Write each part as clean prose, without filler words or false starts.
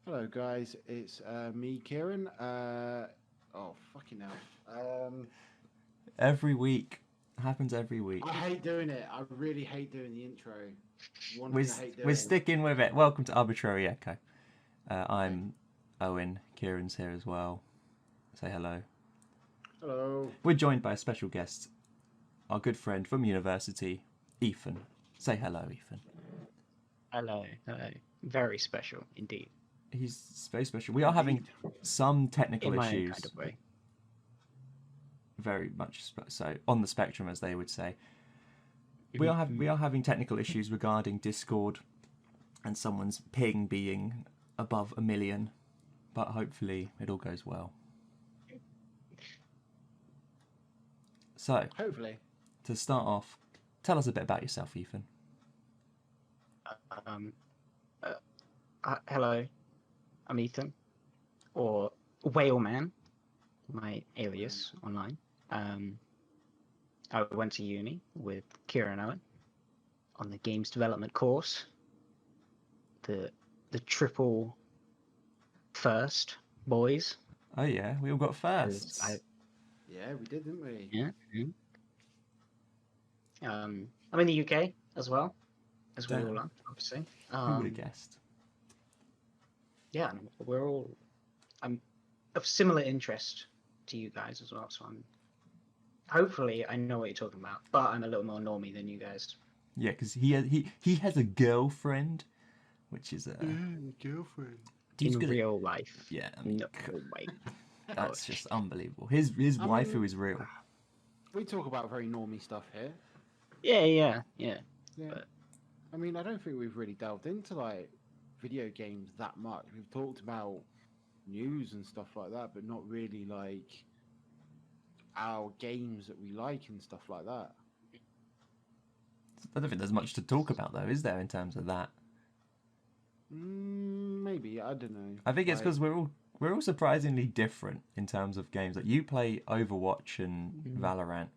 Hello, guys. It's me, Kieran. Oh, fucking hell. Every week. Happens every week. I hate doing it. I really hate doing the intro. One We're, thing I hate we're doing. sticking with it. Welcome to Arbitrary Echo. I'm Owen. Kieran's here as well. Say hello. Hello. We're joined by a special guest, our good friend from university, Ethan. Say hello, Ethan. Hello, hello. Very special indeed. He's very special. We are having some technical In my own issues. kind of way. Very much so. On the spectrum, as they would say. We are having technical issues regarding Discord and someone's ping being above 1 million, but hopefully it all goes well. So, Hopefully. to start off, tell us a bit about yourself, Ethan. Hello, I'm Ethan, or Whale Man, my alias online. I went to uni with Kieran Owen on the games development course. The triple first boys. Oh yeah, we all got firsts. Yeah, we did, didn't we? Yeah. I'm in the UK as well, as we all are, obviously. Who would have guessed? Yeah, we're all. I'm of similar interest to you guys as well, so I'm. Hopefully, I know what you're talking about, but I'm a little more normie than you guys. Yeah, because he has a girlfriend, which is a girlfriend. In real life. Yeah, No way. that's just unbelievable. His waifu is real. We talk about very normie stuff here. Yeah. Yeah. But- I mean, I don't think we've really delved into like video games that much. We've talked about news and stuff like that, but not really like our games that we like and stuff like that. I don't think there's much to talk about though, is there, in terms of that? Maybe, I don't know. I think it's because we're all surprisingly different in terms of games. Like you play Overwatch and Valorant,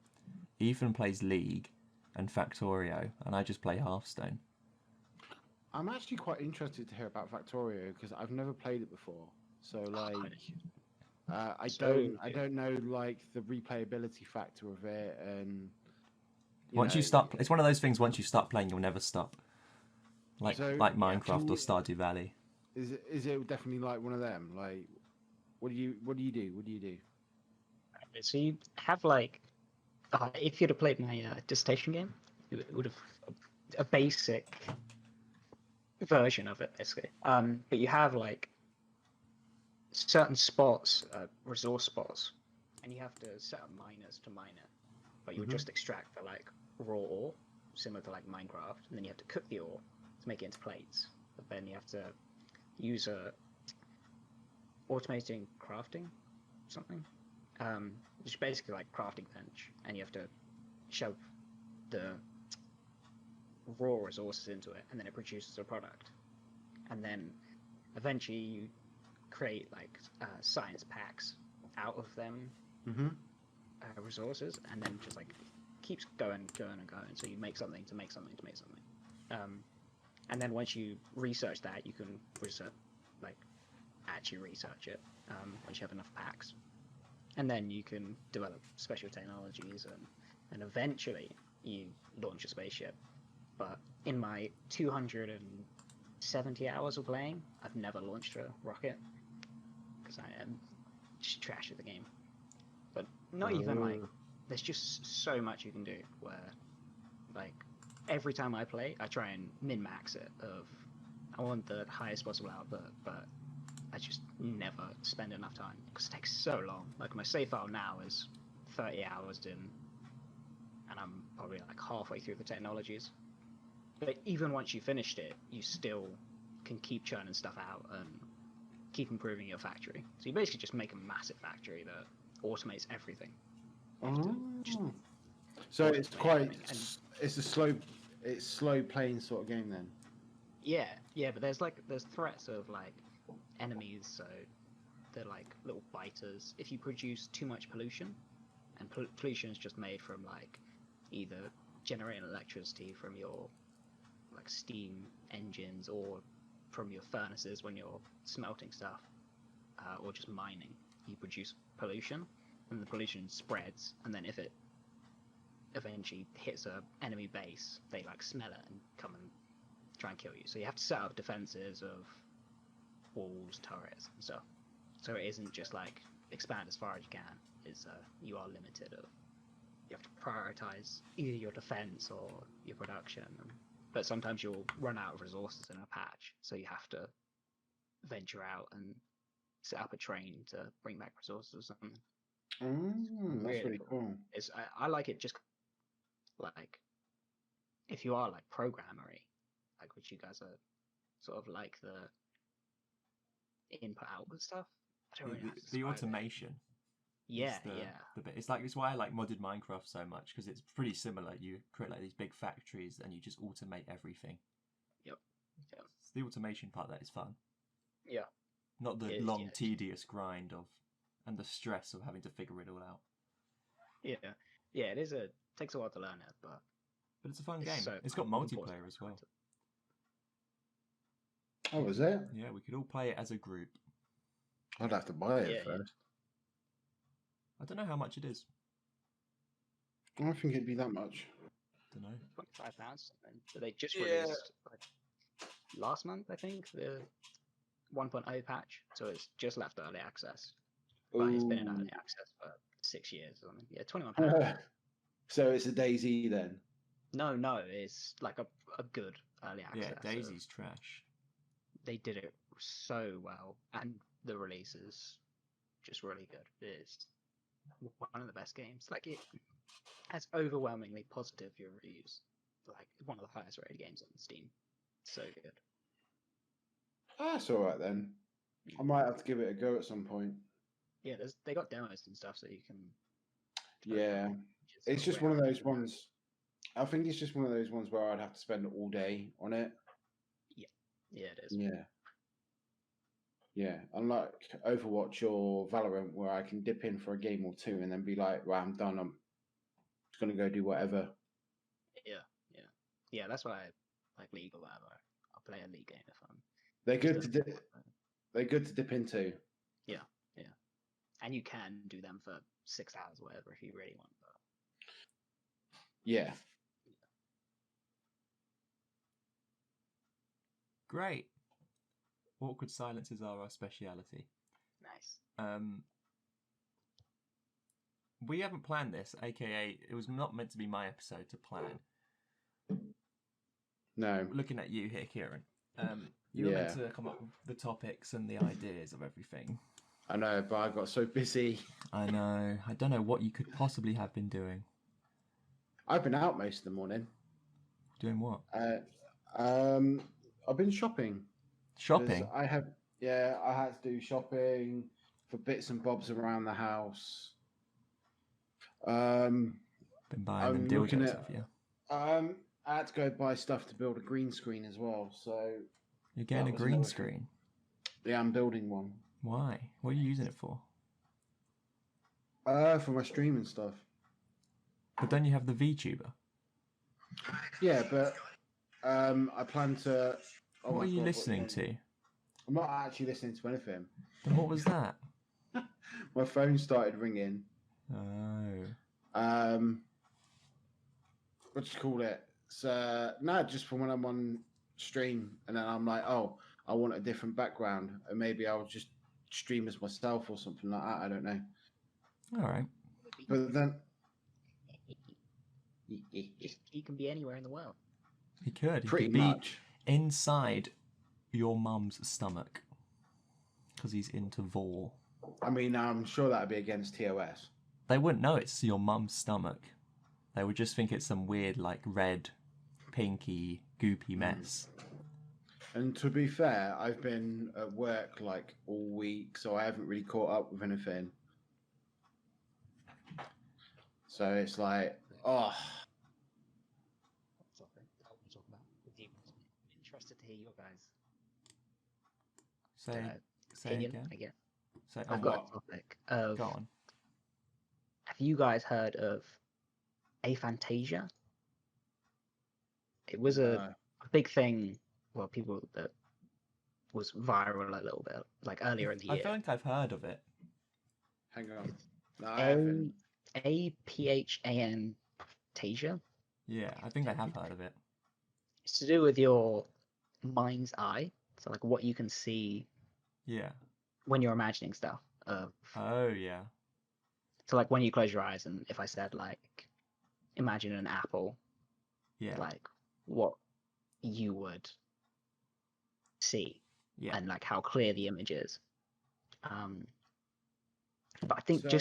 Ethan plays League and Factorio, and I just play Hearthstone. I'm actually quite interested to hear about Factorio because I've never played it before. So like, I don't know like the replayability factor of it, and Once you start, it's one of those things. Once you start playing, you'll never stop. Like Minecraft or Stardew Valley. Is it definitely like one of them? Like, what do you do? So you have like, if you'd have played my dissertation game, it would have a basic version of it, basically. But you have like certain spots, resource spots, and you have to set up miners to mine it. But you would just extract the like raw ore, similar to like Minecraft, and then you have to cook the ore to make it into plates. But then you have to use automating crafting something, which is basically like crafting bench, and you have to shove the raw resources into it, and then it produces a product. And then eventually you create like science packs out of them resources, and then just like keeps going. So you make something to make something to make something. And then once you research that, you can actually research it once you have enough packs. And then you can develop special technologies, and eventually you launch a spaceship. But in my 270 hours of playing, I've never launched a rocket because I am just trash at the game. But not even like, there's just so much you can do where like every time I play, I try and min-max it I want the highest possible output, but I just never spend enough time because it takes so long. Like my save file now is 30 hours in, and I'm probably like halfway through the technologies. But even once you finished it, you still can keep churning stuff out and keep improving your factory. So you basically just make a massive factory that automates everything. So it's quite, it's slow playing sort of game then. Yeah, but there's threats of like enemies, so they're like little biters. If you produce too much pollution, and pollution is just made from like either generating electricity from your like steam engines or from your furnaces when you're smelting stuff, or just mining, you produce pollution, and the pollution spreads, and then if it eventually hits a enemy base, they like smell it and come and try and kill you. So you have to set up defenses of walls, turrets, and stuff. So it isn't just like expand as far as you can. It's you are limited. You have to prioritize either your defense or your production. But sometimes you'll run out of resources in a patch, so you have to venture out and set up a train to bring back resources or something. That's really cool. It's I like it just like if you are like programmery, like which you guys are sort of like the input output stuff. I don't really know how to The describe it. automation. Yeah, The bit. It's why I like modded Minecraft so much, because it's pretty similar. You create like these big factories and you just automate everything. Yep. It's the automation part that is fun. Yeah. Not the long, tedious grind and the stress of having to figure it all out. Yeah. Yeah, it takes a while to learn it, but it's a fun game. So it's got multiplayer as well. Oh, is it? Yeah, we could all play it as a group. I'd have to buy it first. I don't know how much it is. I don't think it'd be that much. Don't know. £25 something. So they just released like last month, I think, the 1.0 patch. So it's just left early access. But it's been in early access for 6 years or something. Yeah, £21. So it's a DayZ then? No, it's like a good early access. Yeah, DayZ's trash. They did it so well, and the release is just really good. It's one of the best games. Like, it has overwhelmingly positive reviews. Like, one of the highest rated games on Steam. So good. That's all right then. I might have to give it a go at some point. Yeah, they got demos and stuff, so you can. Yeah, it's just one of those ones. I think it's just one of those ones where I'd have to spend all day on it. Yeah, it is. Yeah. Unlike Overwatch or Valorant, where I can dip in for a game or two and then be like, "Well, I'm done. I'm just gonna go do whatever." Yeah. That's why I like League or whatever. I'll play a League game if I'm. They're good to dip. They're good to dip into. Yeah. And you can do them for 6 hours or whatever if you really want. But... Yeah. Great. Awkward silences are our speciality. Nice. We haven't planned this, aka it was not meant to be my episode to plan. No. Looking at you here, Kieran. You were meant to come up with the topics and the ideas of everything. I know, but I got so busy. I know. I don't know what you could possibly have been doing. I've been out most of the morning. Doing what? I've been shopping. Shopping? I had to do shopping for bits and bobs around the house. Been buying them dildos, have you? I had to go buy stuff to build a green screen as well. So you're getting a green screen? Yeah, I'm building one. Why? What are you using it for? For my streaming stuff. But then you have the VTuber. Yeah, but I plan to. Oh, what are you listening to? I'm not actually listening to anything. Then what was that? My phone started ringing. Oh. What do you call it? So no, just from when I'm on stream, and then I'm like, oh, I want a different background, and maybe I'll just stream as myself or something like that. I don't know. All right. But then he can be anywhere in the world. He could. He pretty could be much inside your mum's stomach because he's into vor. I mean, I'm sure that'd be against TOS. They wouldn't know it's your mum's stomach. They would just think it's some weird, like, red, pinky, goopy mess. And to be fair, I've been at work like all week, so I haven't really caught up with anything. So it's like, oh. What's up? I want to talk about the demons. I'm interested to hear your guys. Say again. Say, I've got a topic of. Go on. Have you guys heard of aphantasia? It was a big thing. Well, people that was viral a little bit, like earlier in the I year. feel like I've heard of it. Hang on. No, I haven't. APHAN Tasia. Yeah, I think I have heard of it. It's to do with your mind's eye, so like what you can see Yeah. when you're imagining stuff. Oh, yeah. So like when you close your eyes, and if I said like, imagine an apple, Yeah. like what you would see, Yeah. and like how clear the image is. But I think So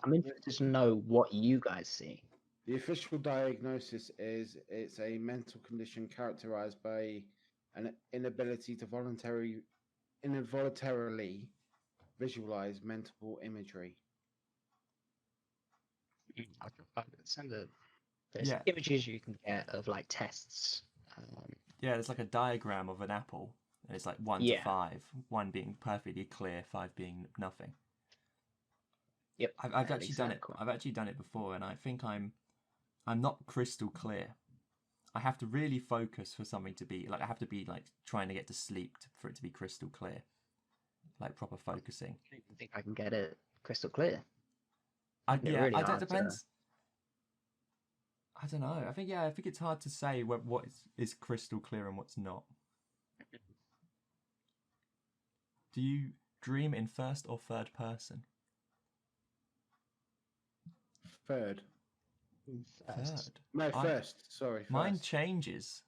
I'm interested to know what you guys see. the official diagnosis is it's a mental condition characterized by an inability to involuntarily visualize mental imagery. I can send there's Yeah. images you can get of like tests. Yeah, there's like a diagram of an apple, and it's like 1 to Yeah. 5, 1 being perfectly clear, 5 being nothing. Yep. I've actually done it. exactly. I've actually done it before, and I think I'm not crystal clear. I have to really focus for something to be like. I have to be like trying to get to sleep for it to be crystal clear, like proper focusing. I don't think I can get it crystal clear. Yeah, really I don't. hard to- Depends. I don't know. I think it's hard to say what is crystal clear and what's not. Do you dream in first or third person? Third. First. No, first. Sorry. First. Mine changes.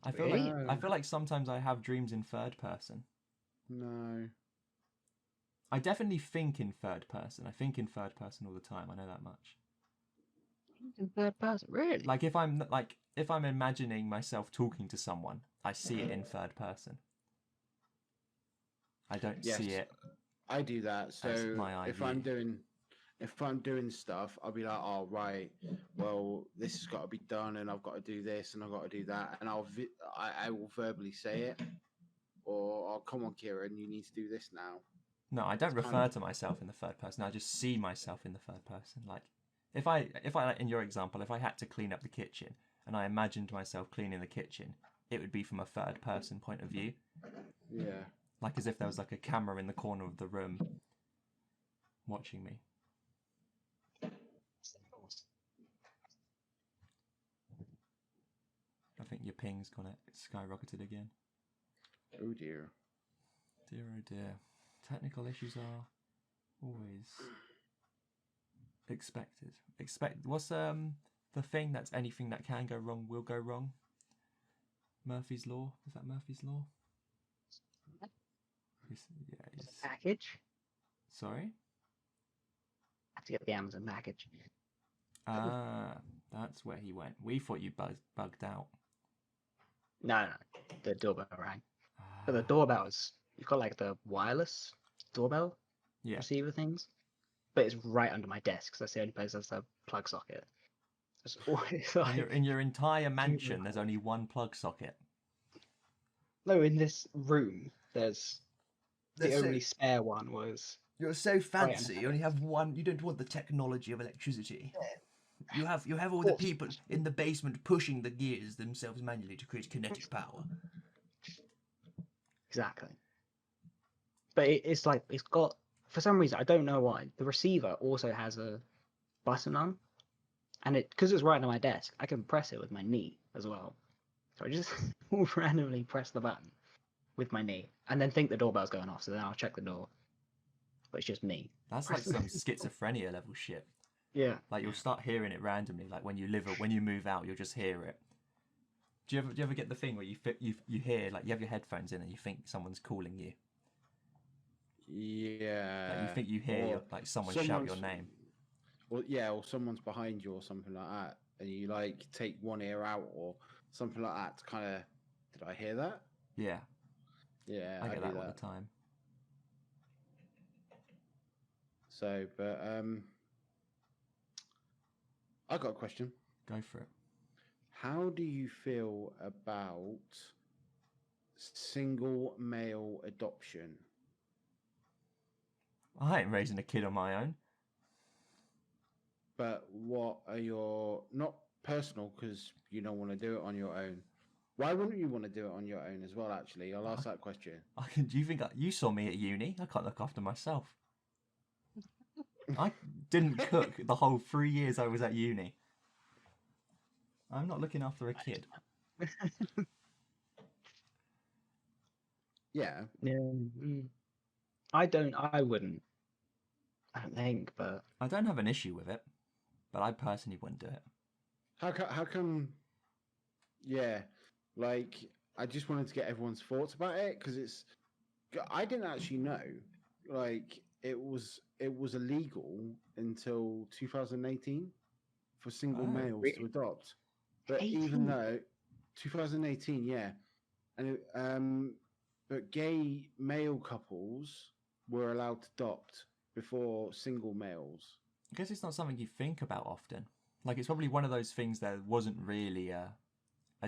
I feel Really? like sometimes I have dreams in third person. No. I definitely think in third person. I think in third person all the time. I know that much. In third person, really? Like if I'm imagining myself talking to someone, I see it in third person. I don't see it. I do that. So my eye if view. if I'm doing stuff, I'll be like, oh right, well this has got to be done, and I've got to do this, and I've got to do that, and I will verbally say it, or oh come on, Kieran, you need to do this now. No, I don't refer to myself in the third person. I just see myself in the third person. Like if I in your example, if I had to clean up the kitchen and I imagined myself cleaning the kitchen, it would be from a third person point of view. Yeah. Like as if there was like a camera in the corner of the room watching me. I think your ping's gone skyrocketed again. Oh dear. Dear oh dear. Technical issues are always expected. What's the thing that's anything that can go wrong will go wrong? Murphy's Law? Is that Murphy's Law? It's a package. Sorry? I have to get the Amazon package. Ah, that's where he went. We thought you bugged out. No, the doorbell rang. But the doorbell is, you've got like the wireless doorbell receiver things, but it's right under my desk because that's the only place that's a plug socket. It's always like, in your entire mansion, there's only one plug socket. No, in this room, there's the only spare one was. You're so fancy. You only have one. You don't want the technology of electricity. You have all the people in the basement pushing the gears themselves manually to create kinetic power. Exactly. But it's like it's got, for some reason I don't know why, the receiver also has a button on, and because it's right on my desk, I can press it with my knee as well. So I just randomly press the button with my knee, and then think the doorbell's going off. So then I'll check the door, but it's just me. That's like some schizophrenia level shit. Yeah. Like you'll start hearing it randomly. Like when you move out, you'll just hear it. Do you ever get the thing where you hear, like you have your headphones in and you think someone's calling you? Yeah. Like you think you hear like someone shout your name. Or someone's behind you or something like that, and you like take one ear out or something like that to kind of, did I hear that? Yeah. Yeah, I get that all the time. So, but I got a question. Go for it. How do you feel about single male adoption? I ain't raising a kid on my own. But what are your, not personal because you don't want to do it on your own, Why wouldn't you want to do it on your own as well? Actually, I'll ask that question. Do you think you saw me at uni? I can't look after myself. I didn't cook the whole 3 years I was at uni. I'm not looking after a kid. Yeah. Yeah. I wouldn't. I don't think, but I don't have an issue with it, but I personally wouldn't do it. How come? Yeah, like I just wanted to get everyone's thoughts about it because I didn't actually know like it was illegal until 2018 for single Oh, males really? to adopt. But 18? even though 2018, yeah, and but gay male couples were allowed to adopt before single males. I guess it's not something you think about often. Like, it's probably one of those things there wasn't really a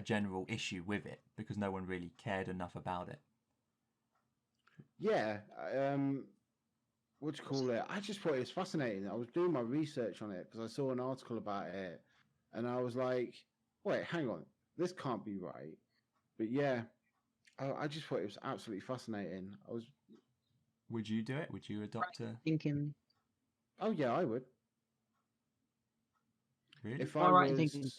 general issue with it because no one really cared enough about it. Yeah, what do you call it? I just thought it was fascinating. I was doing my research on it because I saw an article about it, and I was like, "Wait, hang on, this can't be right." But yeah, I just thought it was absolutely fascinating. Would you do it? Would you adopt a... thinking. Oh yeah, I would. Really? If Am I I right in was, thinking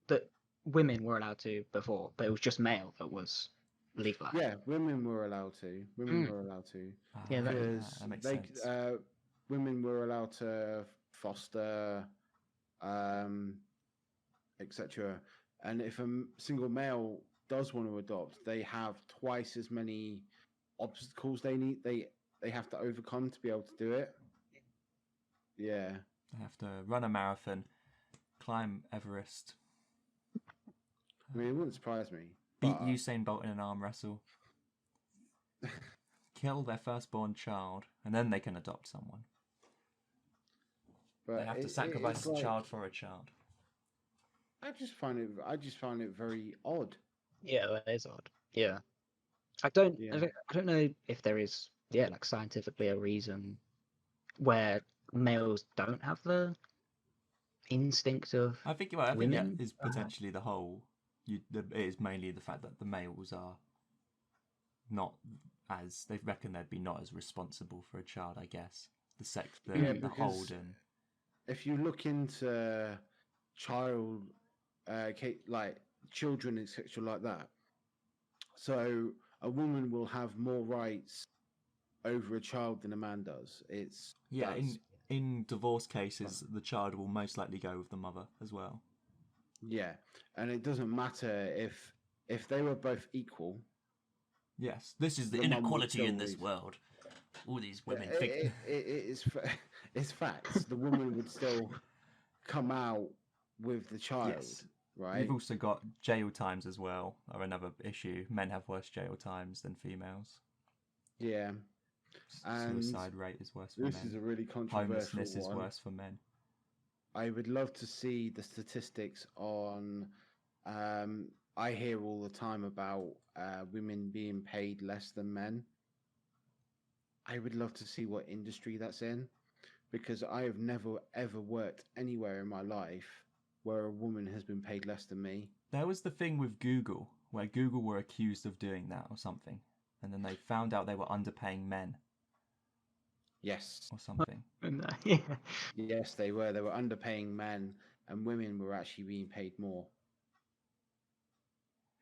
that women were allowed to before, but it was just male that was legalized? yeah, women were allowed to. Women were allowed to Yeah, because that makes they, sense. women were allowed to foster, etc. And if a single male does want to adopt, they have twice as many obstacles they have to overcome to be able to do it. Yeah. They have to run a marathon, climb Everest, I mean, it wouldn't surprise me. beat but- Usain Bolt in an arm wrestle, kill their firstborn child, and then they can adopt someone. But They have to sacrifice a child for a child. I just find it very odd. Yeah, that is odd. Yeah, I don't know if there is like scientifically a reason where males don't have the instinct of I think it women. is potentially the whole. It is mainly the fact that the males are not as they reckon they'd be not as responsible for a child. I guess the hold and. If you look into child, like children, etc., like that, so a woman will have more rights over a child than a man does. In divorce cases, the child will most likely go with the mother as well. Yeah, and it doesn't matter if they were both equal. Yes, this is the inequality in this world. All these women think it's facts. The woman would still come out with the child, yes. right? You've also got jail times as well, are another issue. Men have worse jail times than females. Yeah. And suicide rate is worse for men. This is a really controversial Homelessness is one. worse for men. I would love to see the statistics on. I hear all the time about women being paid less than men. I would love to see what industry that's in, because I have never ever worked anywhere in my life where a woman has been paid less than me. There was the thing with Google, where Google were accused of doing that or something, and then they found out they were underpaying men. Yes. Or something. Yeah. Yes, they were. They were underpaying men, and women were actually being paid more.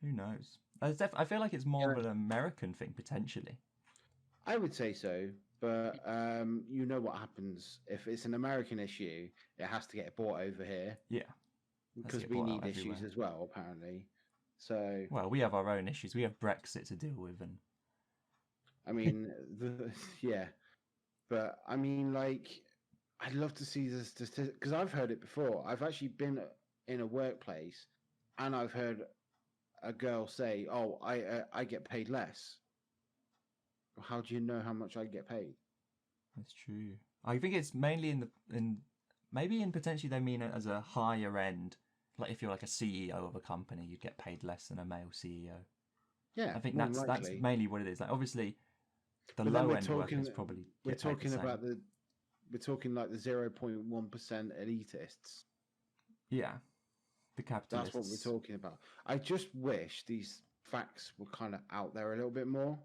Who knows? I feel like it's more of an American thing, potentially. I would say so, but you know what happens if it's an American issue, it has to get brought over here. Yeah. Because we need issues as well, apparently. So. Well, we have our own issues. We have Brexit to deal with, and. I mean, yeah, but I mean, like, I'd love to see this because I've heard it before. I've actually been in a workplace, and I've heard a girl say, "Oh, I get paid less." How do you know how much I get paid? That's true. I think it's mainly in potentially they mean it as a higher end. Like if you're like a CEO of a company, you'd get paid less than a male CEO. Yeah, I think that's mainly what it is. Like obviously, the low end workers probably we're get paid talking the same. about we're talking like the 0.1% elitists. Yeah, The capitalists. That's what we're talking about. I just wish these facts were kind of out there a little bit more.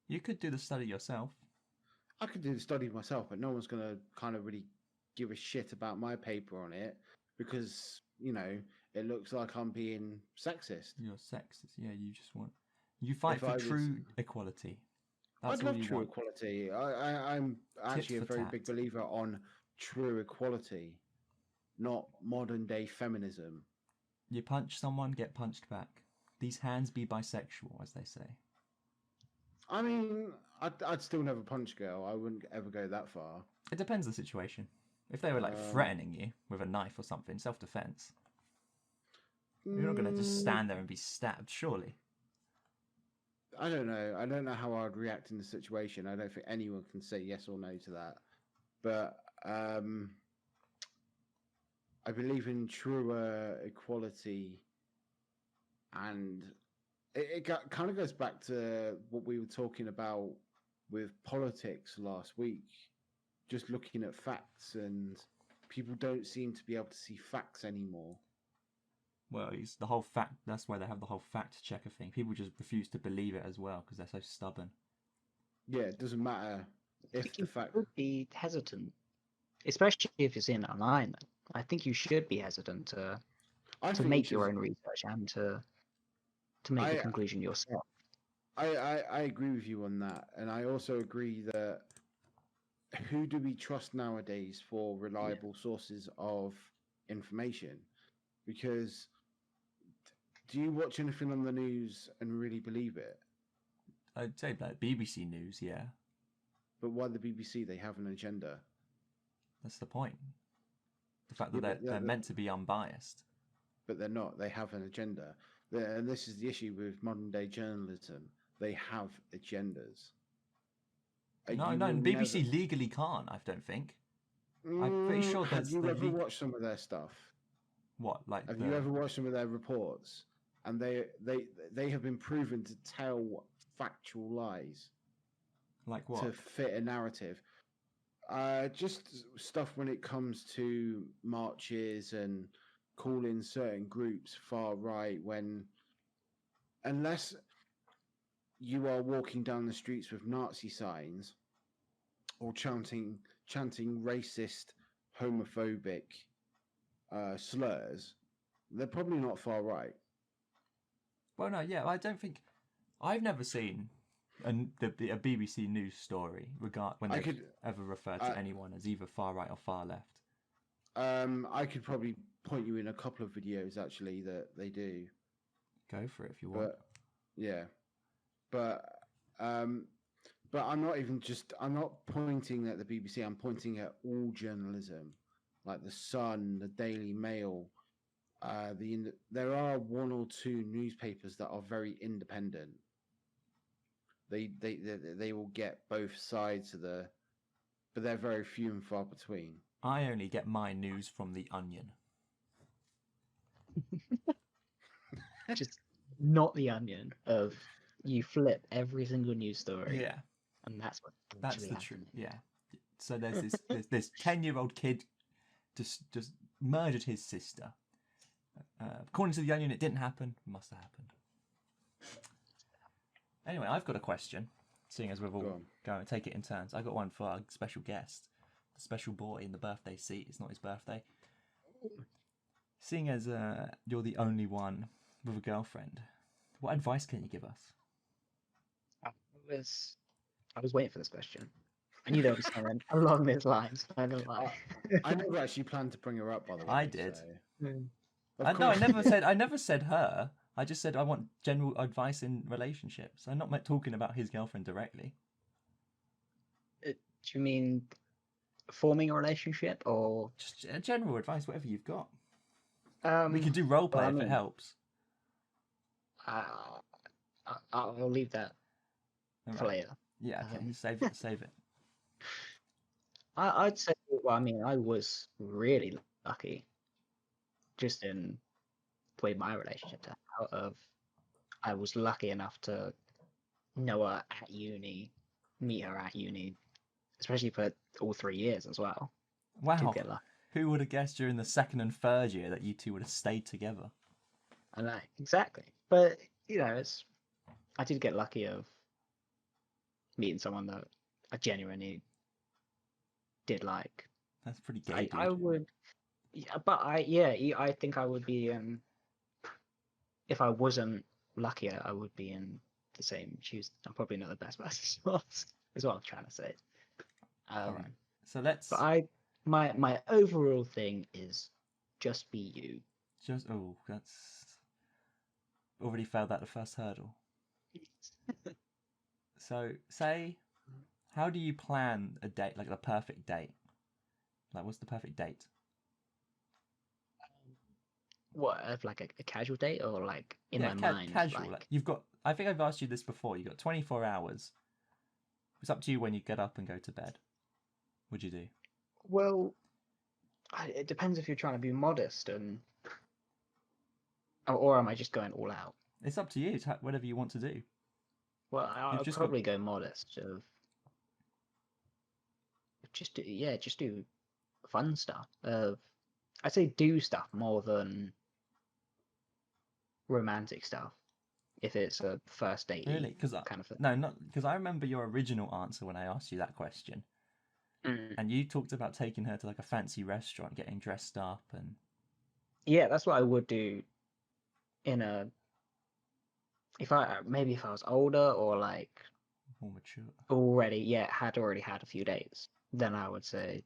You could do the study yourself. I could do the study myself, but no one's going to kind of really give a shit about my paper on it because, you know, it looks like I'm being sexist. You're sexist. Yeah, you fight for true equality. That's I'd love true equality. I'm actually a very big believer on true equality, not modern day feminism. You punch someone, get punched back. These hands be bisexual, as they say. I mean, I'd still never punch a girl. I wouldn't ever go that far. It depends on the situation. If they were like threatening you with a knife or something, self-defense, you're not going to just stand there and be stabbed, surely. I don't know. I don't know how I'd react in the situation. I don't think anyone can say yes or no to that. But I believe in truer equality, and it kind of goes back to what we were talking about with politics last week. Just looking at facts, and people don't seem to be able to see facts anymore. Well, it's the whole fact. That's why they have the whole fact checker thing. People just refuse to believe it as well because they're so stubborn. Yeah, it doesn't matter if the fact. You should be hesitant, especially if you're seeing it online. I think you should be hesitant to make your own research and to make the conclusion yourself. I agree with you on that, and I also agree that who do we trust nowadays for reliable sources of information? Because do you watch anything on the news and really believe it? I'd say like BBC News, yeah. But why the BBC? They have an agenda. That's the point. The fact that they're meant to be unbiased. But they're not. They have an agenda. And this is the issue with modern day journalism. They have agendas. No, BBC legally can't, I don't think. I'm pretty sure that's... Have you ever watched some of their stuff? What? Have you ever watched some of their reports? And they have been proven to tell factual lies. Like what? To fit a narrative. Just stuff when it comes to marches and calling certain groups far right unless you are walking down the streets with Nazi signs or chanting racist, homophobic slurs, they're probably not far right. Well, no, yeah, I don't think... I've never seen a BBC News story when they ever refer to anyone as either far right or far left. I could probably point you in a couple of videos, actually, that they do. Go for it if you want. Yeah. But I'm not pointing at the BBC, I'm pointing at all journalism, like the Sun, the Daily Mail. There are one or two newspapers that are very independent. They will get both sides of but they're very few and far between. I only get my news from the Onion. Just not the Onion of you flip every single news story. Yeah. And that's the truth. Yeah. So there's this 10-year-old kid just murdered his sister. According to the Onion, it didn't happen. It must have happened. Anyway, I've got a question, seeing as we've all going to take it in turns. I got one for our special guest, the special boy in the birthday seat. It's not his birthday. Seeing as you're the only one with a girlfriend, what advice can you give us? I was waiting for this question. I knew there was something along these lines. I don't lie. I never actually planned to bring her up, by the way. I did. So. No, I never said her. I just said I want general advice in relationships. I'm not talking about his girlfriend directly. Do you mean forming a relationship or just general advice, whatever you've got? We can do roleplay if it helps. I'll leave that for later. Yeah, okay. Save it. I'd say, well, I mean, I was really lucky just in the way my relationship turned out. I was lucky enough to know her at uni, meet her at uni, especially for all 3 years as well. Wow. Who would have guessed during the second and third year that you two would have stayed together? I know, exactly. But, I did get lucky of meeting someone that I genuinely did like. That's pretty gay, dude. I would, but I think I would be, if I wasn't luckier, I would be in the same shoes. I'm probably not the best person, is what I'm trying to say. All right. So let's. But my overall thing is just be you. That's already failed at the first hurdle. So how do you plan a date, like a perfect date? Like, what's the perfect date? What, of like a casual date, or like in my mind? Casual. Like, you've got. I think I've asked you this before. You've got 24 hours. It's up to you when you get up and go to bed. What'd you do? Well, it depends if you're trying to be modest or am I just going all out? It's up to you. It's whatever you want to do. Well, I'll probably go modest. Just do fun stuff. I'd say do stuff more than romantic stuff. If it's a first date, really, because kind of thing. No, not because I remember your original answer when I asked you that question, and you talked about taking her to like a fancy restaurant, getting dressed up, and yeah, that's what I would do. If I was older or like more mature. Had already had a few dates, then I would say.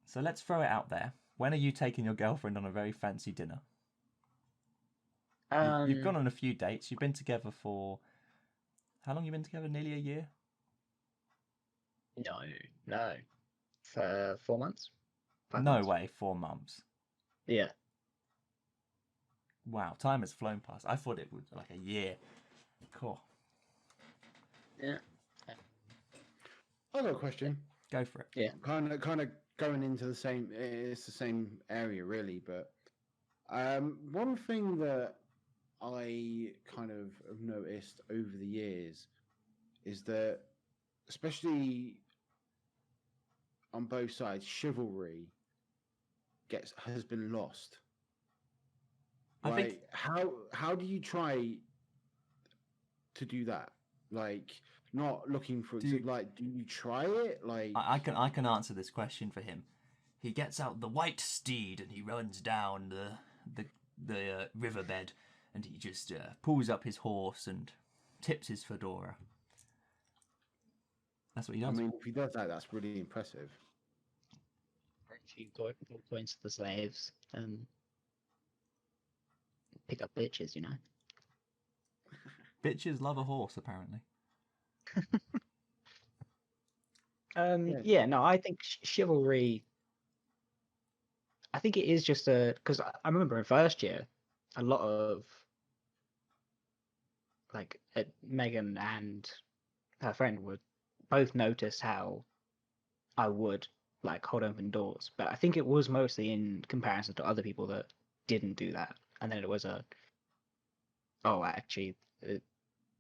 So let's throw it out there. When are you taking your girlfriend on a very fancy dinner? You've gone on a few dates. You've been together for... How long you been together? Nearly a year? No. For 4 months? 5 No months? way, 4 months. Yeah. Wow, time has flown past. I thought it would like a year. Cool. Yeah. I got a question. Go for it. Yeah. Kind of going into the same. It's the same area, really. But one thing that I kind of have noticed over the years is that, especially on both sides, chivalry has been lost. I think how do you try to do that? Like, not looking for do you try it? Like, I can answer this question for him. He gets out the white steed and he runs down the riverbed, and he just pulls up his horse and tips his fedora. That's what he does. I mean, if he does that, that's really impressive. He points to the slaves and pick up bitches, Bitches love a horse, apparently. I think chivalry. I think it is just because I remember in first year, a lot of like Megan and her friend would both notice how I would like hold open doors, but I think it was mostly in comparison to other people that didn't do that, and then it was actually,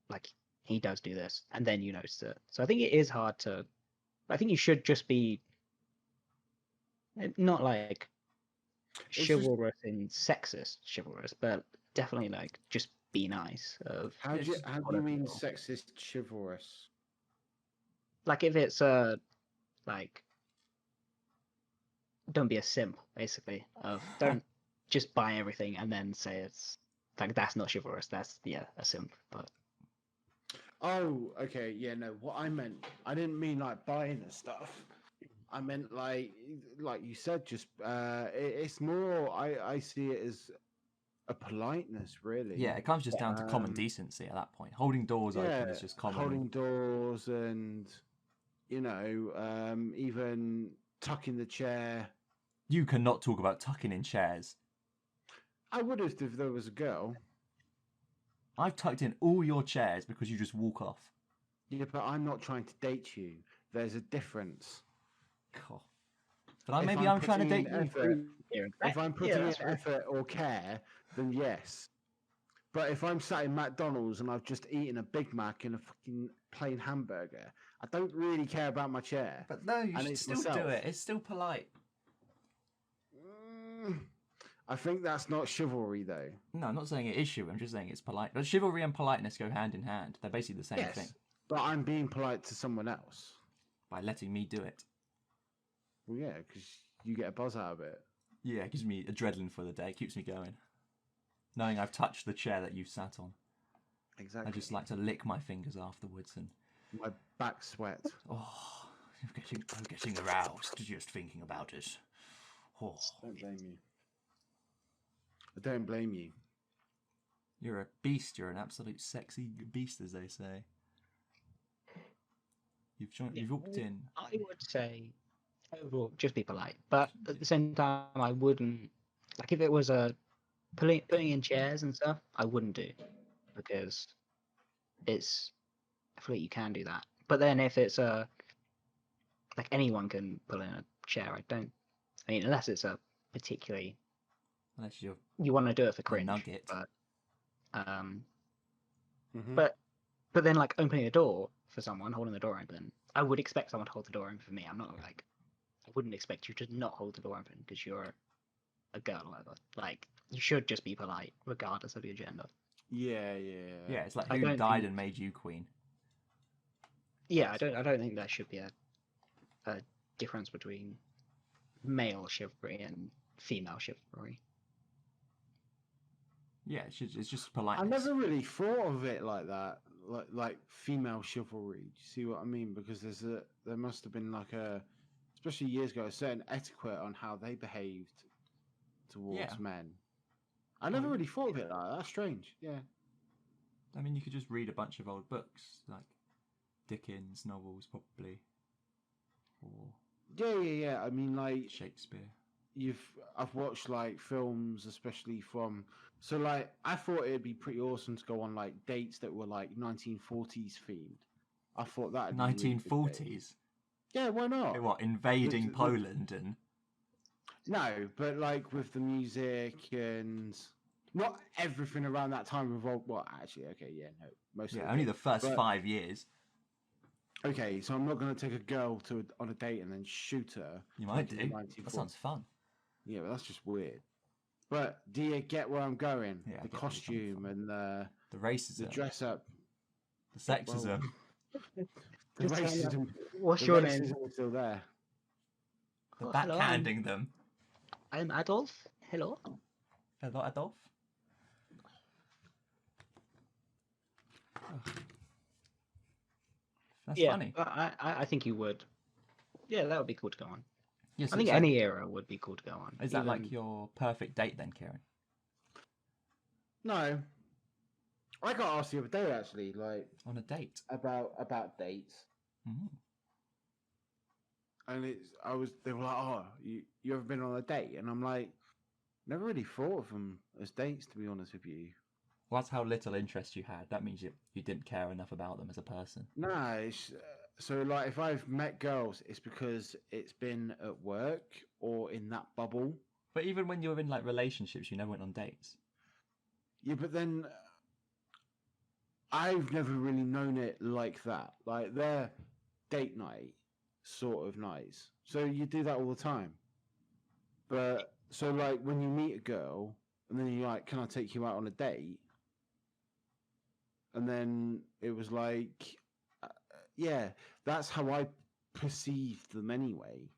like he does do this, and then you notice it. So I think it is hard to. I think you should just be not like chivalrous and sexist chivalrous, but definitely like just be nice. How do you mean sexist chivalrous? Like if it's like don't be a simp, basically. Don't just buy everything and then say it's like that's not chivalrous. That's a simp. But oh, okay, yeah, no. What I meant, I didn't mean like buying the stuff. I meant like you said, just it's more. I see it as a politeness, really. Yeah, it comes just down to common decency at that point. Holding doors open is just common. Holding doors and even tucking the chair. You cannot talk about tucking in chairs. I would have if there was a girl. I've tucked in all your chairs because you just walk off. Yeah, but I'm not trying to date you. There's a difference. God. But maybe I'm trying to date you. If I'm putting in effort or care, then yes. But if I'm sat in McDonald's and I've just eaten a Big Mac and a fucking plain hamburger, I don't really care about my chair. But no, you should still do it. It's still polite. I think that's not chivalry, though. No, I'm not saying it is chivalry. I'm just saying it's polite. But chivalry and politeness go hand in hand. They're basically the same thing. But I'm being polite to someone else. By letting me do it. Well, yeah, because you get a buzz out of it. Yeah, it gives me adrenaline for the day. It keeps me going. Knowing I've touched the chair that you sat on. Exactly. I just like to lick my fingers afterwards and... My back sweat. Oh, I'm getting aroused just thinking about it. Oh. Don't blame you. I don't blame you. You're a beast. You're an absolute sexy beast, as they say. You've walked in. I would say overall, just be polite. But at the same time, I wouldn't... Like, if it was putting in chairs and stuff, I wouldn't do. Because it's... I feel like you can do that. But then if it's like anyone can pull in a chair, I mean, unless it's a particularly... Unless you want to do it for cringe. Nugget. But then, like, opening a door for someone, holding the door open, I would expect someone to hold the door open for me. I'm not like... I wouldn't expect you to not hold the door open because you're a girl or whatever. Like, you should just be polite, regardless of your gender. Yeah. Yeah, it's like who died and made you queen. Yeah, I don't think there should be a difference between male chivalry and female chivalry. Yeah, it's just politeness. I never really thought of it like that, like female chivalry. Do you see what I mean? Because there must have been like especially years ago, a certain etiquette on how they behaved towards men. I never really thought of it like that. That's strange. Yeah. I mean, you could just read a bunch of old books, like Dickens novels, probably, or Yeah. I mean, like Shakespeare. I've watched like films, especially from. So like, I thought it'd be pretty awesome to go on like dates that were like 1940s themed. I thought that 1940s. Yeah, why not? What, invading Poland and? No, but like with the music and not everything around that time revolved. Well, actually, okay, yeah, no, mostly. Yeah, only the first 5 years. Okay, so I'm not going to take a girl on a date and then shoot her. You might do. That sounds fun. Yeah, but that's just weird. But do you get where I'm going? Yeah, the costume and the racism, the dress up, the sexism. The racism. What's your name? Racism is still there. The backhanding them. I'm Adolf. Hello. Hello, Adolf. That's funny. I think you would. Yeah, that would be cool to go on. Yes, I think any era would be cool to go on. Is that like your perfect date then, Kieran? No. I got asked the other day actually, like on a date about dates. Mm. And they were like, "Oh, you ever been on a date?" And I'm like, never really thought of them as dates, to be honest with you. Well, that's how little interest you had. That means you didn't care enough about them as a person. No, so like if I've met girls, it's because it's been at work or in that bubble. But even when you were in like relationships, you never went on dates. Yeah, but then I've never really known it like that. Like their date night sort of nights. So you do that all the time. But so like when you meet a girl and then you're like, "Can I take you out on a date?" And then it was like, yeah, that's how I perceived them anyway.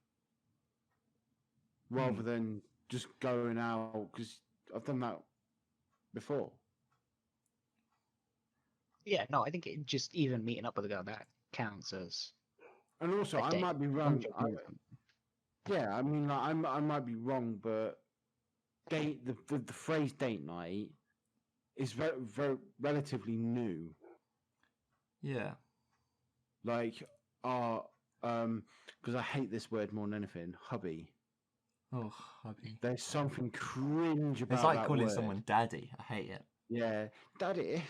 Rather than just going out, because I've done that before. Yeah, no, I think just even meeting up with a girl, that counts as. And also, I might be wrong. Yeah, I mean, like, I might be wrong, but the phrase date night is very, very relatively new. Yeah. Like, because I hate this word more than anything, hubby. Oh, hubby. There's something cringe about that. It's like calling word. someone daddy. I hate it. Yeah, daddy.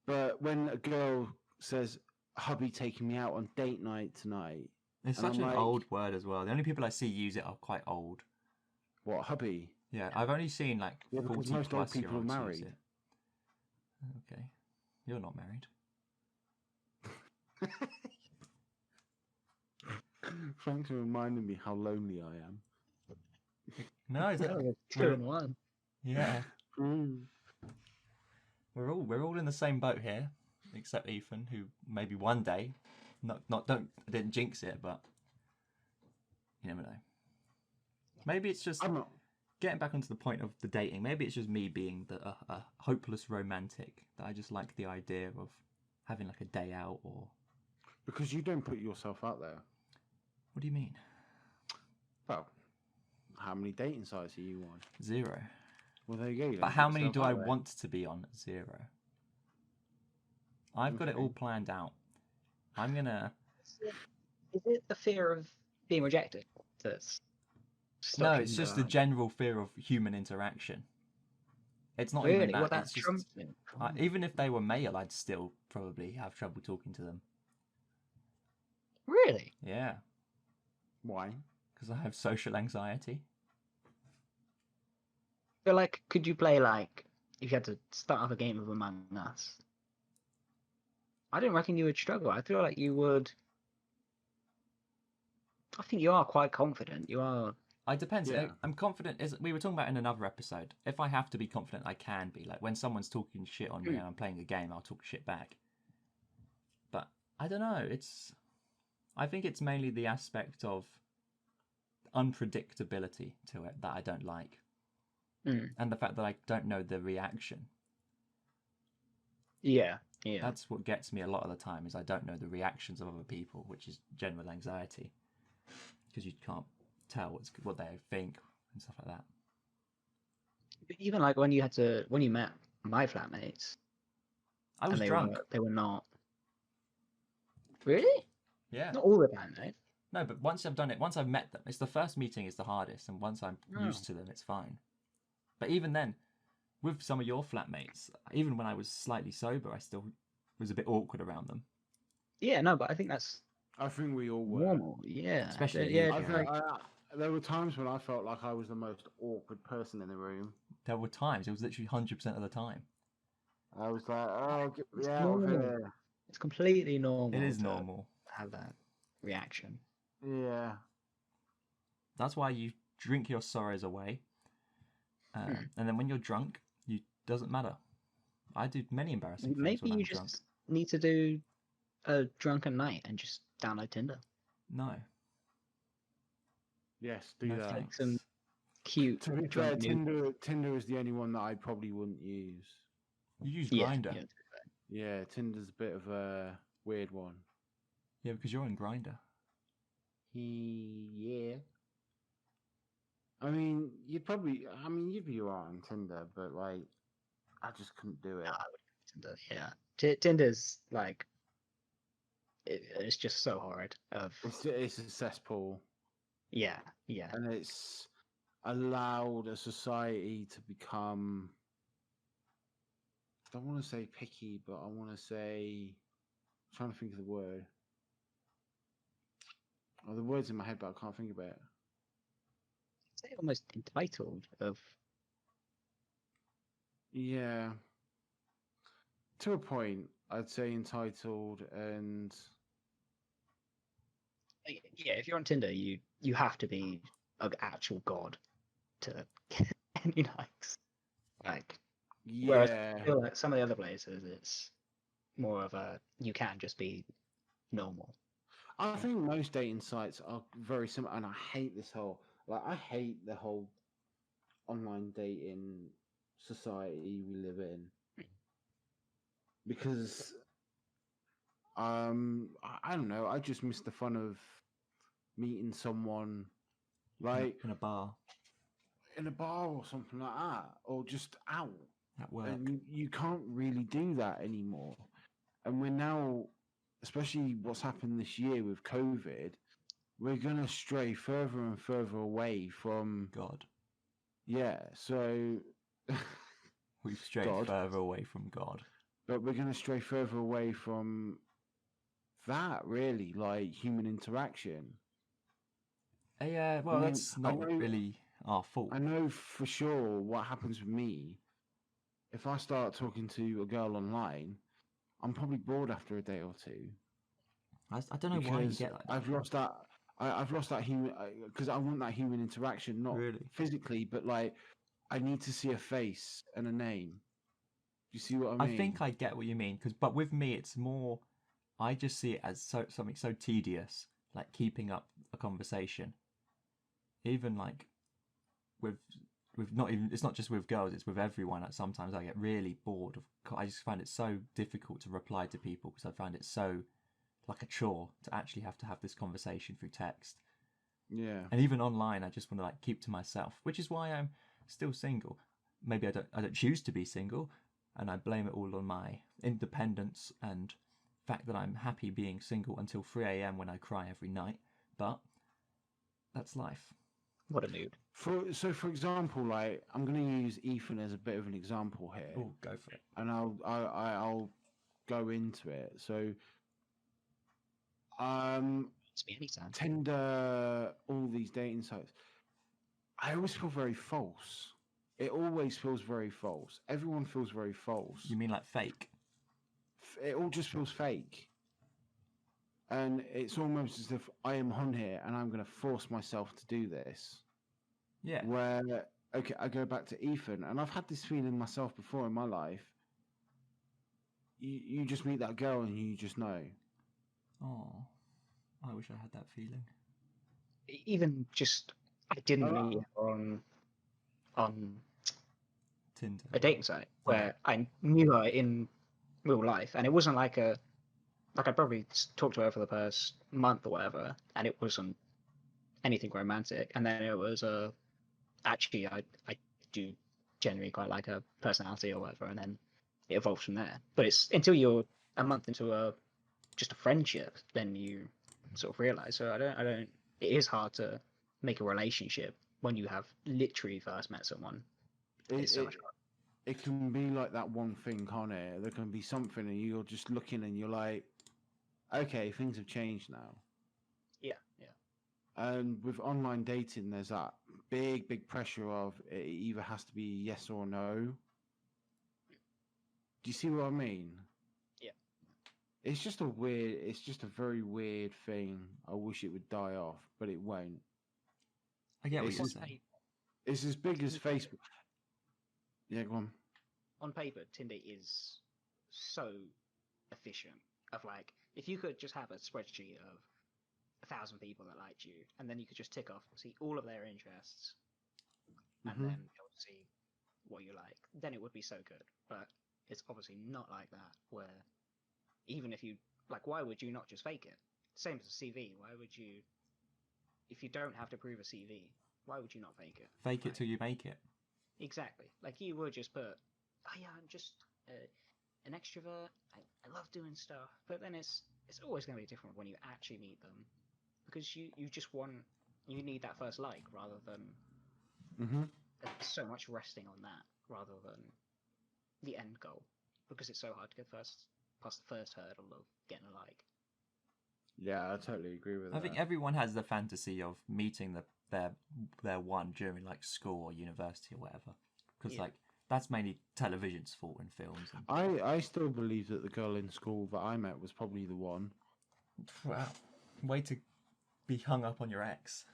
But when a girl says, "Hubby taking me out on date night tonight," it's such an old word as well. The only people I see use it are quite old. What, hubby? Yeah, I've only seen like 40 most plus old people are married. use it. Okay, you're not married. Thanks for reminding me how lonely I am. No, it's 2 in 1. Yeah. Mm. We're all in the same boat here, except Ethan, who maybe one day, I didn't jinx it, but you never know. Maybe it's just I'm not. getting back onto the point of the dating. Maybe it's just me being a hopeless romantic, that I just like the idea of having like a day out or. Because you don't put yourself out there. What do you mean? Well, how many dating sites are you on? 0. Well, there you go. You But don't how put many yourself do I out there. want to be on? 0. I've got it all planned out. I'm gonna. Is it the fear of being rejected that's No, stopping it's you just going? the general fear of human interaction. It's not Really? even that. What, that It's just trumps you? even if they were male, I'd still probably have trouble talking to them. Really? Yeah, Why? because I have social anxiety. But like, could you play like if you had to start off a game of Among Us? I don't reckon you would struggle. I feel like you would. I think you are quite confident. You are. It depends. Yeah. I'm confident. We were talking about in another episode. If I have to be confident, I can be. Like when someone's talking shit on me and I'm playing a game, I'll talk shit back. But I don't know. I think it's mainly the aspect of unpredictability to it that I don't like, and the fact that I don't know the reaction. Yeah. Yeah. That's what gets me a lot of the time. Is I don't know the reactions of other people, which is general anxiety, because you can't tell what they think and stuff like that. Even like when you met my flatmates. I was drunk. They were not. Really? Yeah. Not all the time, though. No, but once I've done it, once I've met them, it's the first meeting is the hardest, and once I'm used to them, it's fine. But even then, with some of your flatmates, even when I was slightly sober, I still was a bit awkward around them. Yeah, no, but I think that's I think we all were. normal. Yeah, Especially yeah. There were times when I felt like I was the most awkward person in the room. There were times, it was literally 100% of the time. I was like, oh, get me out of here. It's completely normal. It is to normal. have that reaction. Yeah. That's why you drink your sorrows away. And then when you're drunk, it doesn't matter. I do many embarrassing things when I'm drunk. Just need to do a drunken night and just download Tinder. No. Yes, do No that. thanks. Some cute. To be fair, drunk Tinder is the only one that I probably wouldn't use. You use Yeah, Grindr. Yeah, Tinder's a bit of a weird one. Yeah, because you're on Grindr. Yeah. I mean, you'd be alright on Tinder, but like, I just couldn't do it. No, I wouldn't use Tinder. Yeah, Tinder's like, it's just so horrid. It's a cesspool. Yeah. And it's allowed a society to become. I don't want to say picky, but I want to say. I'm trying to think of the word. Oh, the word's in my head, but I can't think of it. I'd say almost entitled of. Yeah. To a point, I'd say entitled and. Yeah, if you're on Tinder, you have to be an actual god to get any likes. Like, whereas I feel like some of the other places, it's more of a you can just be normal. I think most dating sites are very similar, and I hate I hate the whole online dating society we live in because I don't know, I just miss the fun of meeting someone like in a bar or something like that, or just out at work. and you can't really do that anymore. And we're now, especially what's happened this year with COVID, we're going to stray further and further away from God. Yeah, so We've strayed further away from God. But we're going to stray further away from that, really, like human interaction. Yeah, well, that's not really our fault. I know for sure what happens with me. If I start talking to a girl online, I'm probably bored after a day or two. I don't know why you get like that. I've lost that human, because I want that human interaction, not really physically, but like I need to see a face and a name. Do you see what I mean? I think I get what you mean, but with me, it's more. I just see it as something so tedious, like keeping up a conversation. Even like with not even, it's not just with girls, it's with everyone. Like sometimes I get really bored of. I just find it so difficult to reply to people because I find it so like a chore to actually have to have this conversation through text. Yeah. And even online, I just want to like keep to myself, which is why I'm still single. Maybe I don't choose to be single, and I blame it all on my independence and fact that I'm happy being single until 3 a.m. when I cry every night. But that's life. What a mood. For example, like I'm going to use Ethan as a bit of an example here. Oh, go for it. And I'll go into it. So, It's me anytime. Tinder, all these dating sites, I always feel very false. It always feels very false. Everyone feels very false. You mean like fake? It all just feels fake. And it's almost as if I am on here and I'm going to force myself to do this. Yeah. Where, okay, I go back to Ethan, and I've had this feeling myself before in my life. You just meet that girl and you just know. Oh, I wish I had that feeling. Even just, I didn't meet her on Tinder. a dating site where I knew her in real life, and it wasn't like I probably talked to her for the first month or whatever, and it wasn't anything romantic, and then it was actually I do generally quite like her personality or whatever, and then it evolves from there. But it's until you're a month into just a friendship, then you sort of realize. So I don't. It is hard to make a relationship when you have literally first met someone. It's so much harder. It can be like that one thing, can't it? There can be something, and you're just looking, and you're like, okay, things have changed now. Yeah. And with online dating, there's that big pressure of it either has to be yes or no. Do you see what I mean? Yeah. It's just a very weird thing. I wish it would die off, but it won't. I get what you're saying. It's as big as Facebook. Yeah, go on. On paper, Tinder is so efficient. Of like, if you could just have a spreadsheet of 1,000 people that liked you, and then you could just tick off, see all of their interests, and then see what you like, then it would be so good. But it's obviously not like that, where even if you, like, why would you not just fake it? Same as a CV. Why would you, if you don't have to prove a CV, why would you not fake it? Fake it till you make it. Exactly. Like, you would just put, oh yeah, I'm just an extrovert, I love doing stuff, but then it's always going to be different when you actually meet them, because you need that first like, rather than there's so much resting on that rather than the end goal, because it's so hard to get past the first hurdle of getting a like. Yeah, I totally agree with that. I think everyone has the fantasy of meeting their one during like school or university or whatever, because like that's mainly television's fault and films. I still believe that the girl in school that I met was probably the one. Wow, way to be hung up on your ex.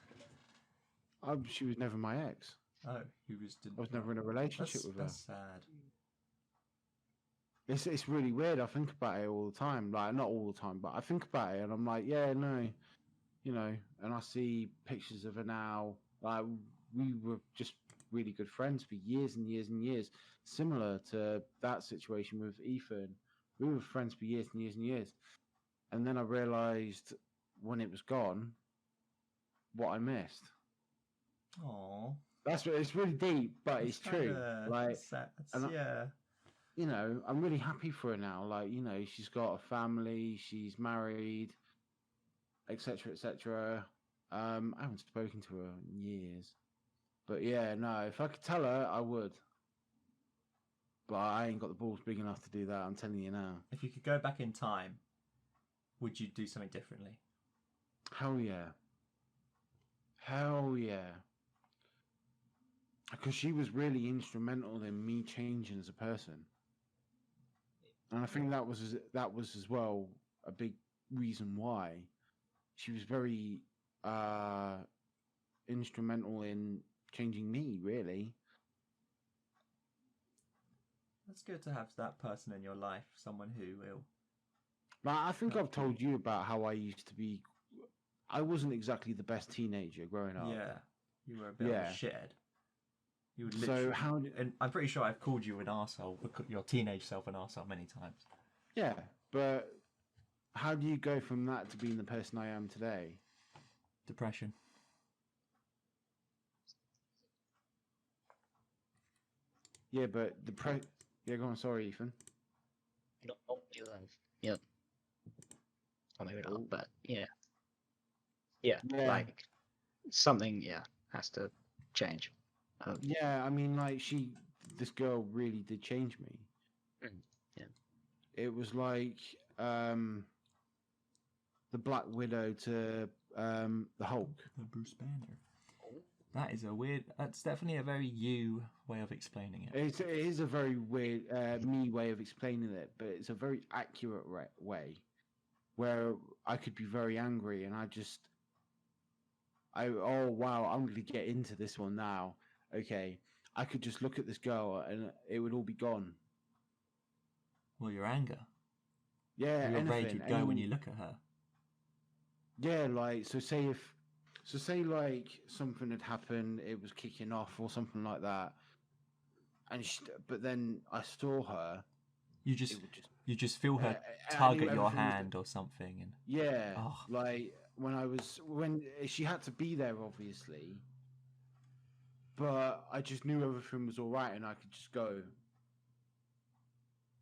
She was never my ex. Oh, you just didn't. I was never in a relationship with her. That's sad. It's really weird. I think about it all the time. Like, not all the time, but I think about it and I'm like, yeah, no, you know. And I see pictures of her now. Like, we were just really good friends for years and years and years. Similar to that situation with Ethan, we were friends for years and years and years. And then I realised when it was gone, what I missed. Aww. It's really deep, but it's true. Like, yeah. You know, I'm really happy for her now. Like, you know, she's got a family, she's married, etc., etc. I haven't spoken to her in years, but yeah, no. If I could tell her, I would. But I ain't got the balls big enough to do that. I'm telling you now. If you could go back in time, would you do something differently? Hell yeah. Hell yeah. Because she was really instrumental in me changing as a person. And I think that was as well a big reason why she was very instrumental in changing me, really. It's good to have that person in your life, someone who will. Like, I think help I've told you about how I used to be. I wasn't exactly the best teenager growing up. Yeah, you were a bit of a shithead. You would So literally. how? And I'm pretty sure I've called you an arsehole, your teenage self an arsehole many times. Yeah, but how do you go from that to being the person I am today? Depression. Yeah, but yeah, go on. Sorry, Ethan. No, you have. Yep. Or maybe not, but yeah. Yeah, like something, has to change. Yeah, I mean, like this girl really did change me. Yeah. It was like the Black Widow to the Hulk. The Bruce Banner. That is a weird. That's definitely a very you way of explaining it. It is a very weird me way of explaining it, but it's a very accurate way where I could be very angry and oh wow, I'm going to get into this one now. Okay, I could just look at this girl and it would all be gone. Well, your anger. Yeah, your rage would go when you look at her. Yeah, like say like something had happened, it was kicking off or something like that, and but then I saw her. You just feel her tug at your hand or something, and like when she had to be there, obviously, but I just knew everything was all right and I could just go.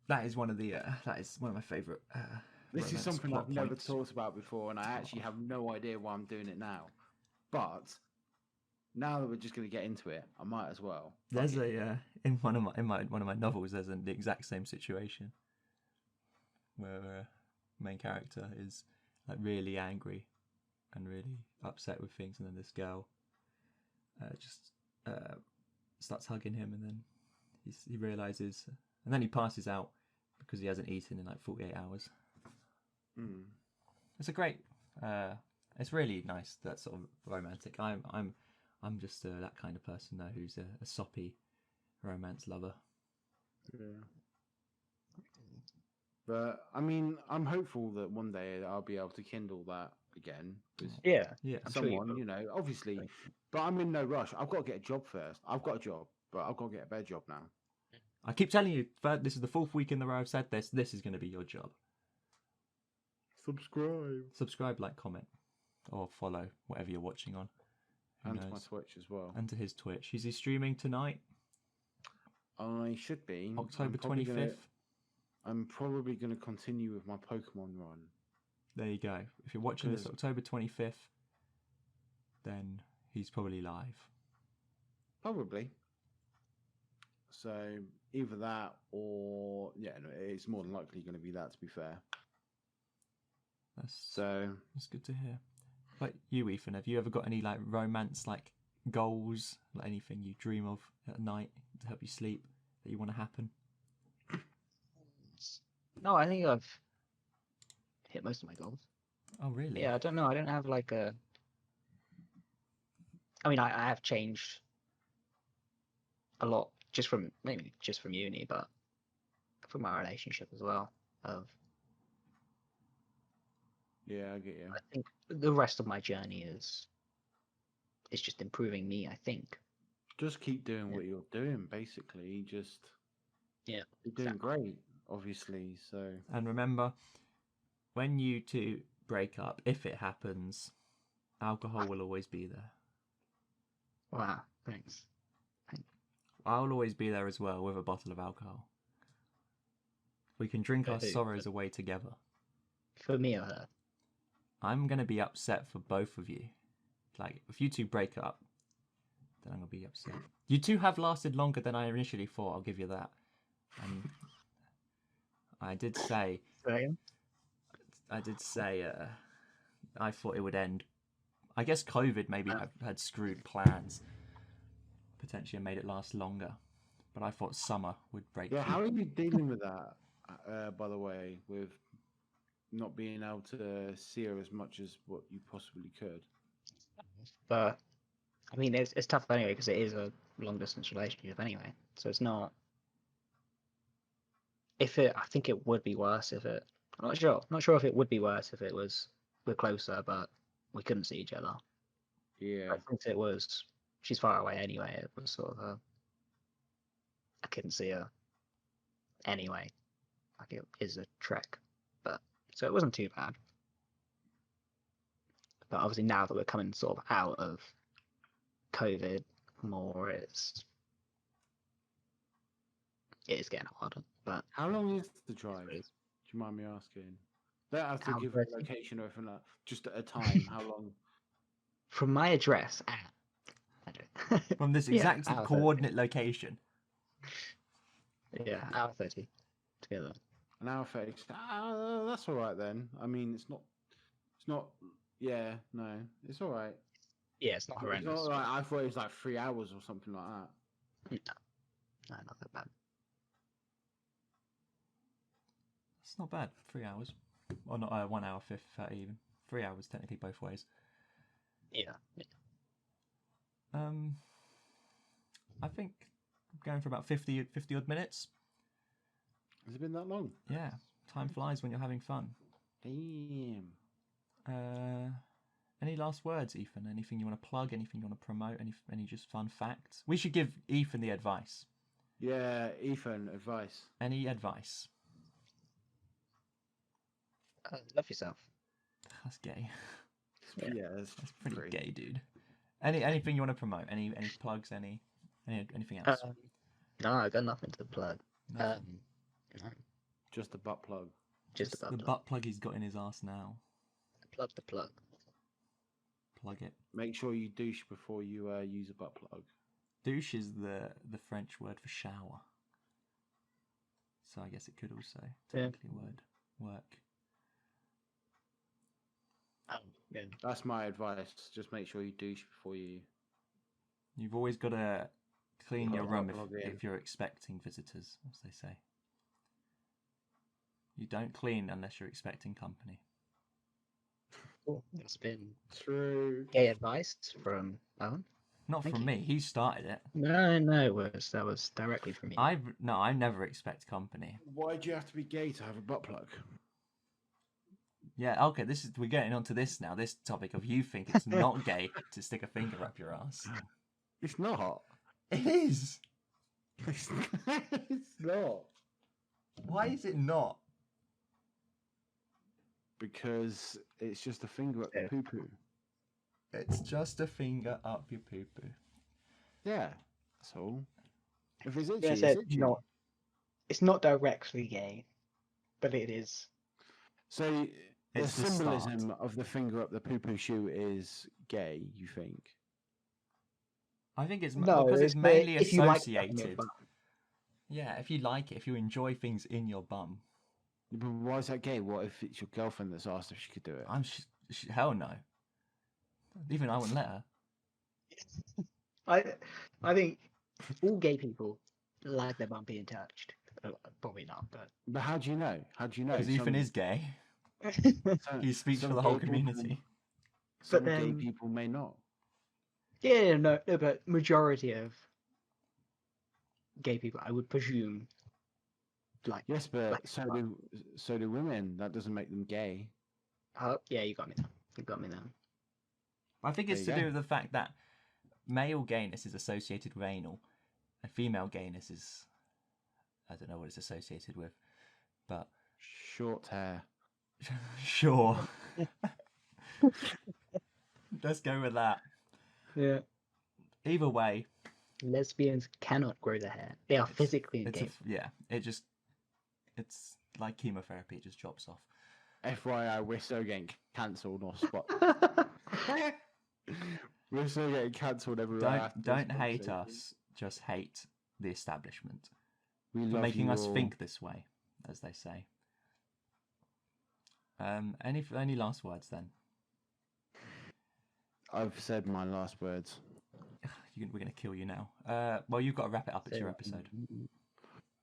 That is one of my favorite. This is something I've never talked about before, and I actually have no idea why I'm doing it now. But now that we're just going to get into it, I might as well. There's in one of my novels. There's the exact same situation where a main character is like really angry and really upset with things, and then this girl just starts hugging him, and then he realizes, and then he passes out because he hasn't eaten in like 48 hours. It's a great. It's really nice, that sort of romantic. I'm just that kind of person though, who's a soppy romance lover. Yeah. But I mean, I'm hopeful that one day I'll be able to kindle that again. Yeah. Someone, obviously. But I'm in no rush. I've got to get a job first. I've got a job, but I've got to get a better job now. I keep telling you, this is the 4th week in the row I've said this. This is going to be your job. Subscribe, like, comment, or follow whatever you're watching on. And to my Twitch as well. And to his Twitch. Is he streaming tonight? I should be. October 25th. I'm probably going to continue with my Pokemon run. There you go. If you're watching this October 25th, then he's probably live. Probably. So either that or it's more than likely going to be that, to be fair. That's good to hear. Like you, Ethan, have you ever got any like romance like goals, like anything you dream of at night to help you sleep that you want to happen? No, I think I've hit most of my goals. Oh, really? Yeah, I don't know. I don't have like a. I mean, I have changed a lot maybe just from uni, but from my relationship as well. Yeah, I get you. I think the rest of my journey is just improving me, I think. Just keep doing what you're doing, basically. You're doing great, obviously. So. And remember, when you two break up, if it happens, alcohol will always be there. Wow, thanks. I'll always be there as well with a bottle of alcohol. We can drink our sorrows away together. For me or her? I'm going to be upset for both of you. Like, if you two break up, then I'm going to be upset. You two have lasted longer than I initially thought, I'll give you that. And I did say... I thought it would end. I guess COVID maybe had screwed plans. Potentially made it last longer. But I thought summer would break through. How are you dealing with that, by the way, with not being able to see her as much as what you possibly could? But, I mean, it's tough anyway, because it is a long-distance relationship anyway. So it's not... I think it would be worse if it. I'm not sure. Not sure if it would be worse if it was we're closer, but we couldn't see each other. Yeah. But since it was she's far away anyway, it was sort of I couldn't see her anyway. Like it is a trek, but so it wasn't too bad. But obviously now that we're coming sort of out of COVID more, it is getting harder. But How long is the drive? it Do is. you mind me asking? Don't have to How give a person? location or anything like that. Just at a time. How long? From my address From this exact hour 30. coordinate location. Yeah, hour 30 together. An hour 30. That's all right then. I mean, it's not. Yeah, no, it's all right. Yeah, it's not It's horrendous. not like I thought it was like 3 hours or something like that. No, not that bad. It's not bad. 3 hours. Or not 1 hour 30 even. 3 hours technically both ways. Yeah. I think I'm going for about 50 odd minutes. Has it been that long? Yeah, time flies when you're having fun. Damn. Any last words, Ethan? Anything you want to plug? Anything you want to promote? Any just fun facts? We should give Ethan the advice. Yeah, Ethan, advice. Any advice? Love yourself. That's gay. Yeah, That's pretty gay, dude. Anything you want to promote? Any plugs? Anything else? No, I got nothing to plug. Nothing. No, Just a butt plug. just the about butt plug he's got in his ass now. plug the plug. Plug it. Make sure you douche before you use a butt plug. Douche is the French word for shower. So I guess it could also technically work. Yeah. That's my advice. Just make sure you douche before you. You've always got to clean your room Plug in. if you're expecting visitors, as they say. You don't clean unless you're expecting company. Cool. That's been True. gay advice from Owen. Not Thank from you. me. He started it. No, that was directly from me. I never expect company. Why do you have to be gay to have a butt plug? Yeah, okay. We're getting onto this now. This topic of you think it's not gay to stick a finger up your ass. It's not. It is. It's not. Why is it not? Because it's just a finger up the poo poo. It's just a finger up your poo poo. Yeah, that's all. If it's itchy, Yeah, it's so itchy. it's not directly gay, but it is. So the It's the symbolism start. of the finger up the poo poo shoe is gay, you think? I think it's No, because it's it's mainly if you like stuff in your associated. bum. Yeah, if you like it, if you enjoy things in your bum. But why is that gay? What if it's your girlfriend that's asked if she could do it? Hell no. Even I wouldn't let her. I think all gay people like their bum being touched. Probably not, but But how do you know? How do you know? Because Ethan is gay. Some- He speaks some for the whole gay people- community. Some But gay then- people may not. yeah, no, but majority of gay people, I would presume, like. Yes, but Like- so do women. That doesn't make them gay. Oh, yeah, you got me. You got me then. I think it's There to you do with the fact that male gayness is associated with anal, and female gayness is, I don't know what it's associated with, but Short hair. sure. Let's go with that. Yeah. Either way, Lesbians cannot grow their hair. They are physically it's incapable. it's like chemotherapy. It just chops off. FYI, we're still getting cancelled or spot. We're still getting cancelled everywhere. after this Don't hate conversation. us. Just hate the establishment We for love making you us all. think this way, as they say. Any last words then? I've said my last words. We're gonna kill you now. Well, you've got to wrap it up. It's your episode.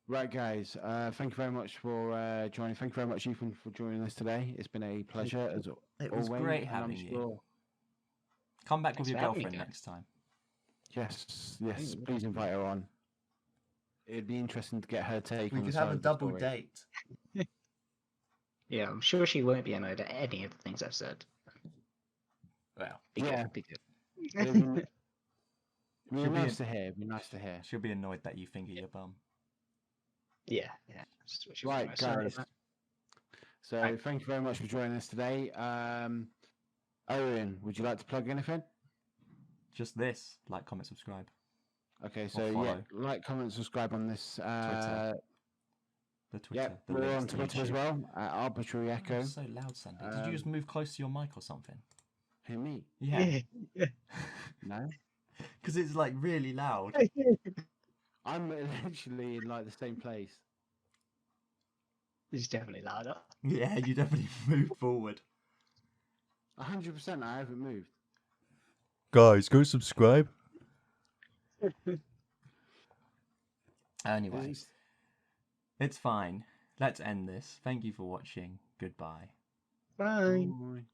Right, guys. Thank you very much for joining. Thank you very much, Ethan, for joining us today. It's been a pleasure as It was always, great and having I'm you. sure- Come back Thanks with your for having me, girlfriend guys. next time. Yes, please invite her on. it'd be interesting to get her take We on could the have side a of the double story. date. Yeah, I'm sure she won't be annoyed at any of the things I've said. Well, Be good, Yeah. be good. It'd be Should be nice an- to hear. It'd be nice to hear. she'll be annoyed that you finger your bum. Yeah. That's what she was Right, most sorry guys. about. So Right. thank you very much for joining us today. Owen, would you like to plug anything? Just this. Like, comment, subscribe. Okay, so yeah, follow. like, comment, subscribe on this. Twitter. The Twitter. Yeah, the we're links on to Twitter as YouTube. well at Arbitrary Oh, Echo. it's so loud, Sandy. Did you just move close to your mic or something? Who, me? Yeah. No, Because it's like really loud. I'm literally in like the same place. It's definitely louder. Yeah, you definitely moved forward. 100%. I haven't moved. Guys, go subscribe. Anyway, It's- it's fine. Let's end this. Thank you for watching. Goodbye. Bye. Bye.